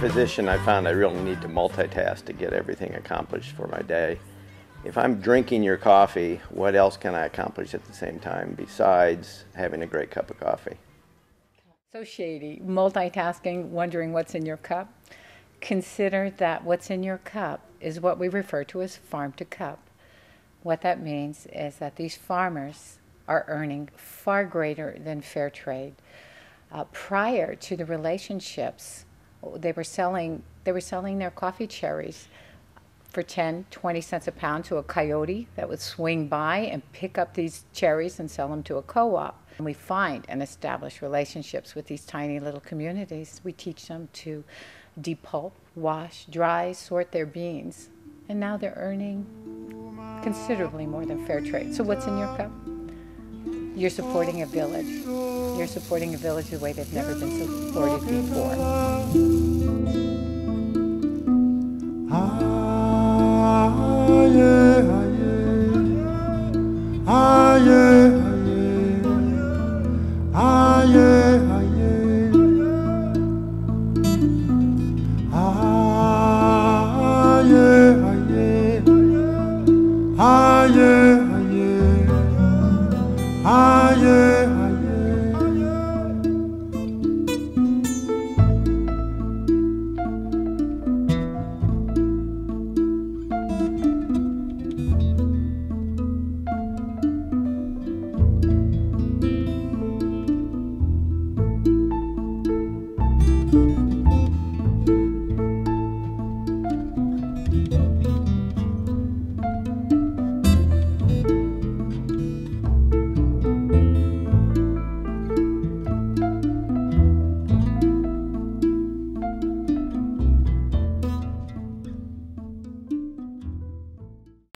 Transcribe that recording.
physician, I found I really need to multitask to get everything accomplished for my day. If I'm drinking your coffee, what else can I accomplish at the same time besides having a great cup of coffee? So shady, multitasking, wondering what's in your cup. Consider that what's in your cup is what we refer to as farm to cup. What that means is that these farmers are earning far greater than fair trade. Prior to the relationships, they were selling their coffee cherries for 10, 20 cents a pound to a coyote that would swing by and pick up these cherries and sell them to a co-op. And we find and establish relationships with these tiny little communities. We teach them to depulp, wash, dry, sort their beans. And now they're earning considerably more than fair trade. So what's in your cup? You're supporting a village. You're supporting a village the way they've never been supported before. Yeah.